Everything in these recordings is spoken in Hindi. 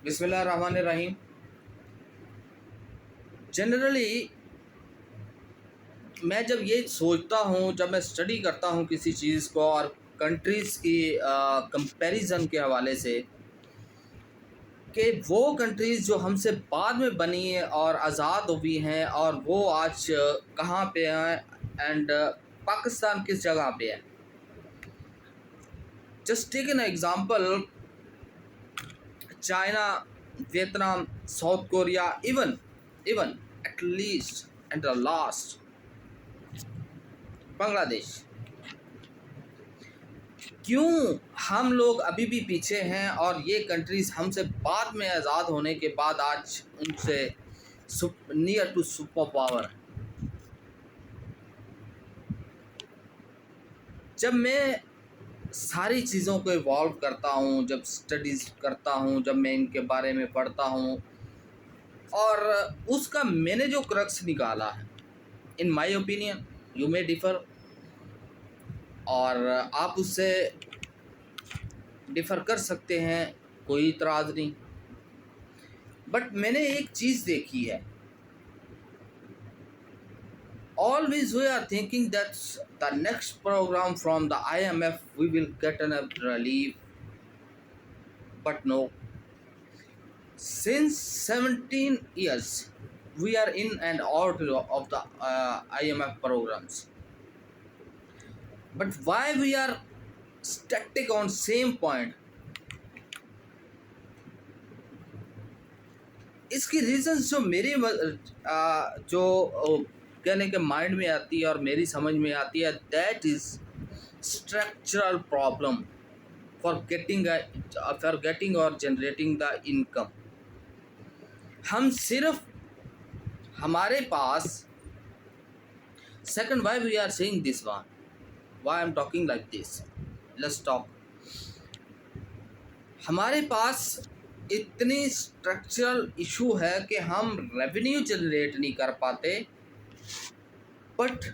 बिस्मिल्लाहिर्रहमानिर्रहीम। जनरली मैं जब ये सोचता हूँ, जब मैं स्टडी करता हूँ किसी चीज़ को और कंट्रीज़ की कंपैरिजन के हवाले से, कि वो कंट्रीज़ जो हमसे बाद में बनी है और आज़ाद हुई हैं और वो आज कहाँ पे हैं एंड पाकिस्तान किस जगह पे है। Just take an example, China, Vietnam, South Korea, even at least and the last Bangladesh. क्यों हम लोग अभी भी पीछे हैं और ये कंट्रीज़ हमसे बाद में आज़ाद होने के बाद आज उनसे नियर टू सुपर पावर है। जब मैं सारी चीज़ों को इवॉल्व करता हूँ, जब स्टडीज़ करता हूँ, जब मैं इनके बारे में पढ़ता हूँ और उसका मैंने जो क्रक्स निकाला है, in my opinion, you may differ और आप उससे डिफ़र कर सकते हैं, कोई इतराज़ नहीं। बट मैंने एक चीज़ देखी है, always we are thinking that the next program from the IMF we will get a relief, but no. Since 17 years we are in and out of the IMF programs, but why we are static on same point? इसकी रीजंस जो मेरी जो कहने के माइंड में आती है और मेरी समझ में आती है, that is structural problem for getting और जनरेटिंग द इनकम। हम सिर्फ हमारे पास second, why we are saying this one, why I am talking like this, let's talk. हमारे पास इतनी स्ट्रक्चरल इशू है कि हम रेवेन्यू जनरेट नहीं कर पाते, बट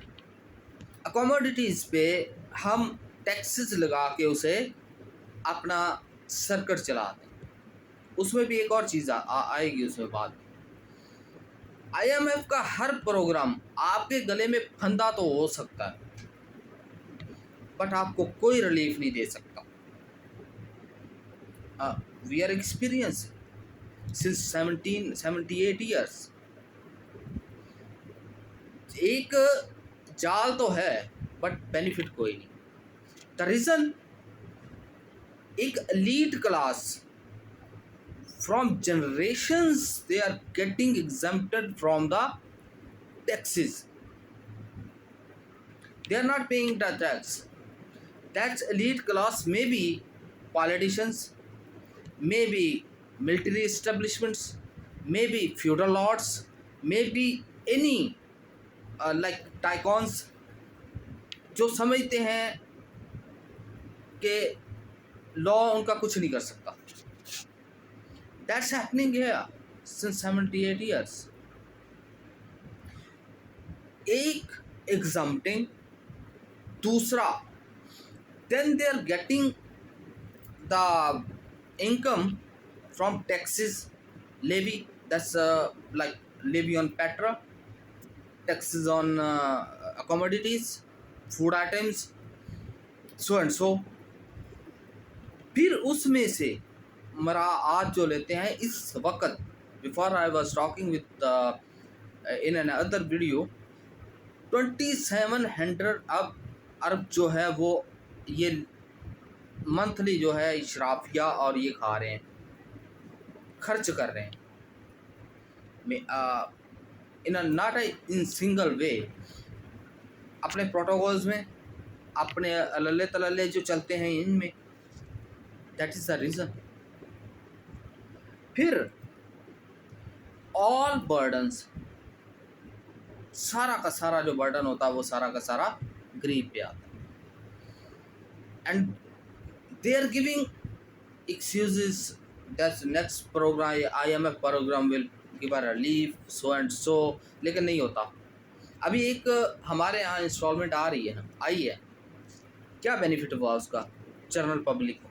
अकोमोडिटीज़ पे हम टैक्सेस लगा के उसे अपना सर्किट चलाते हैं। उसमें भी एक और चीज़ आएगी उसमें बाद में। IMF का हर प्रोग्राम आपके गले में फंदा तो हो सकता है, बट आपको कोई रिलीफ नहीं दे सकता। We are experienced since 78 years। एक जाल तो है बट बेनिफिट कोई नहीं। द रीज़न, एक elite class from generations they are getting exempted from the taxes. They are not paying the tax. That elite class may be politicians, maybe military establishments, maybe feudal lords, maybe any like tycoons, जो समझते हैं कि लॉ उनका कुछ नहीं कर सकता। That's happening here since 78 years. एक exempting, दूसरा then they are getting the income from taxes, levy, that's like levy on petrol, taxes on commodities, food items, so and so। फिर उसमें से मराआत जो लेते हैं इस वक्त, before I was talking with in an other video, 2700 अरब जो है वो ये मंथली जो है इशराफिया और ये खा रहे हैं, खर्च कर रहे हैं in not in single way, अपने प्रोटोकॉल्स में, अपने अल्ले तल्ले जो चलते हैं इनमें। That is the reason. फिर ऑल बर्डन्स, सारा का सारा जो बर्डन होता है वो सारा का सारा गरीब पे आता है। And they are giving excuses that next program IMF program will give a relief so and so, लेकिन नहीं होता। अभी एक हमारे यहाँ इंस्टॉलमेंट आ रही है ना, आई है, क्या बेनिफिट हुआ उसका जनरल पब्लिक को?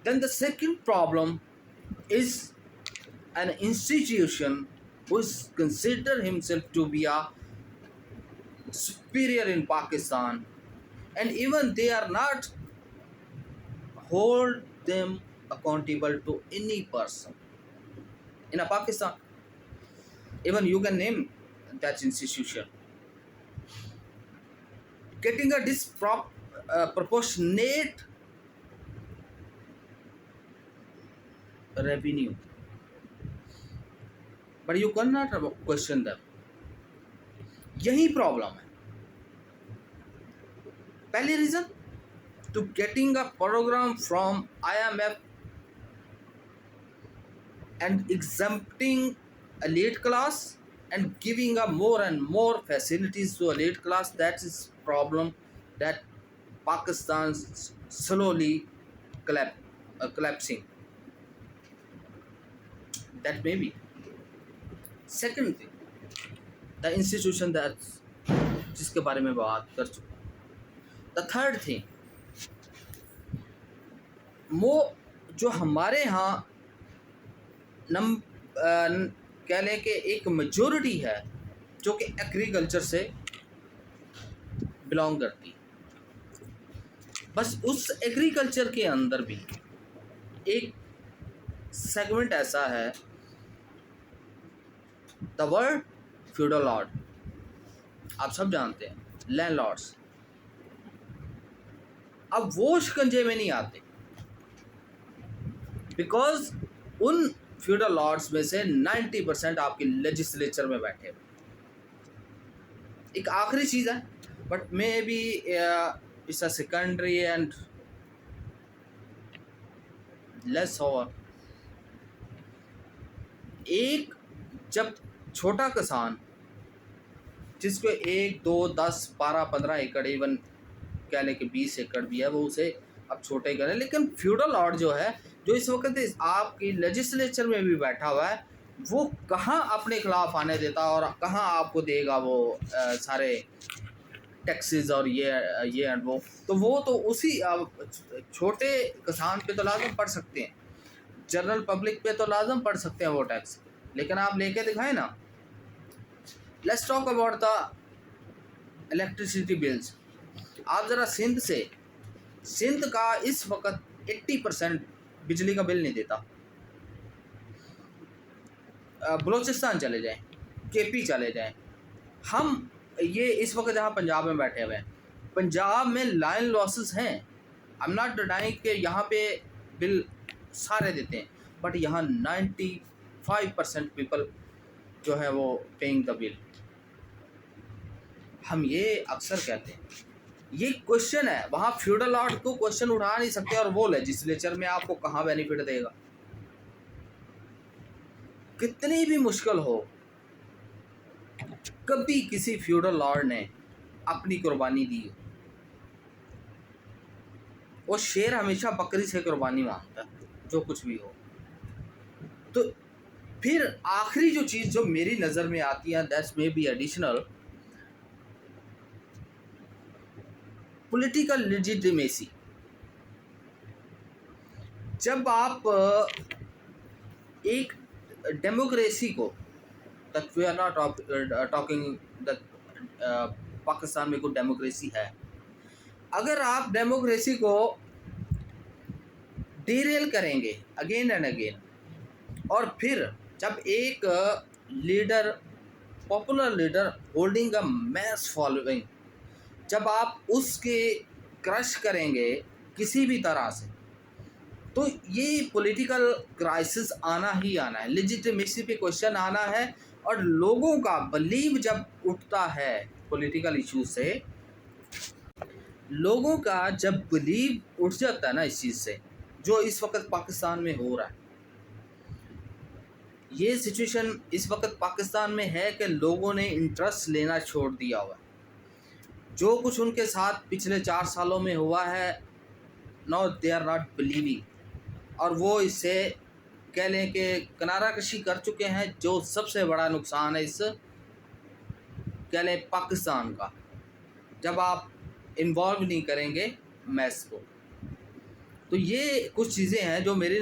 Then the second problem is an institution who is consider himself to be a superior in Pakistan, and even they are not hold them accountable to any person in a Pakistan. Even you can name that institution. Getting a disproportionate revenue, but you cannot question them. यही प्रॉब्लम है. पहली reason, to getting a program from IMF and exempting elite class and giving a more and more facilities to elite class, that is problem that Pakistan slowly collapsing. That may be. Second thing, the institution that जिसके बारे में बात कर चुका. The third thing, वो जो हमारे यहाँ कह लें कि एक मेजॉरिटी है जो कि एग्रीकल्चर से बिलोंग करती है. बस उस एग्रीकल्चर के अंदर भी एक सेगमेंट ऐसा है, द वर्ड फ्यूडल लॉर्ड, आप सब जानते हैं, लैंडलॉर्ड्स. अब वो शिकंजे में नहीं आते बिकॉज उन फ्यूडल लॉर्ड्स में से 90% आपके लेजिस्लेचर में बैठे हुए. एक आखिरी चीज़ है, but may be it's a secondary and less over. एक जब छोटा किसान जिसको 1, 2, 10, 12, 15 एकड़, इवन कह लें कि 20 एकड़ भी है, वो उसे अब छोटे करें. लेकिन फ्यूडल लॉर्ड जो है, जो इस वक्त आपकी लेजिस्लेचर में भी बैठा हुआ है, वो कहाँ अपने खिलाफ आने देता और कहाँ आपको देगा वो सारे टैक्सेस और ये एंड वो. तो वो तो उसी छोटे किसान पे तो लाजम पड़ सकते हैं, जनरल पब्लिक पे तो लाजम पड़ सकते हैं वो टैक्स, लेकिन आप लेके दिखाएं ना. Let's talk about the electricity bills. आप ज़रा सिंध का इस वक्त 80% बिजली का बिल नहीं देता. बलूचिस्तान चले जाएं, केपी चले जाएं, हम ये इस वक्त जहाँ पंजाब में बैठे हुए हैं, पंजाब में लाइन लॉसेस हैं. आई एम नॉट डिनाइंग कि यहाँ पे बिल सारे देते हैं, बट यहाँ 95% पीपल जो है वो पेइंग द बिल. हम ये अक्सर कहते हैं, ये क्वेश्चन है. वहाँ फ्यूडल लॉर्ड को क्वेश्चन उठा नहीं सकते और वो लेजिस्लेचर में आपको कहाँ बेनिफिट देगा. कितनी भी मुश्किल हो, कभी किसी फ्यूडल लॉर्ड ने अपनी कुर्बानी दी हो. वो शेर हमेशा बकरी से कुर्बानी मांगता है, जो कुछ भी हो. तो फिर आखिरी जो चीज़ जो मेरी नज़र में आती है, that's may be additional, political legitimacy. जब आप एक डेमोक्रेसी को, that we are not talking that Pakistan में कोई डेमोक्रेसी है, अगर आप डेमोक्रेसी को डिरेल करेंगे अगेन एंड अगेन, और फिर जब एक leader, popular leader holding a mass following, जब आप उसके क्रश करेंगे किसी भी तरह से, तो ये पॉलिटिकल क्राइसिस आना ही आना है. लेजिटिमेसी पे क्वेश्चन आना है, और लोगों का बिलीव जब उठता है पॉलिटिकल इशू से, लोगों का जब बिलीव उठ जाता है ना इस चीज़ से, जो इस वक्त पाकिस्तान में हो रहा है, ये सिचुएशन इस वक्त पाकिस्तान में है कि लोगों ने इंटरेस्ट लेना छोड़ दिया हुआ है. जो कुछ उनके साथ पिछले 4 सालों में हुआ है, no they are not believing, और वो इससे कह लें कि किनारा कशी कर चुके हैं. जो सबसे बड़ा नुकसान है इस कह लें पाकिस्तान का, जब आप इन्वॉल्व नहीं करेंगे मैस को. तो ये कुछ चीज़ें हैं जो मेरी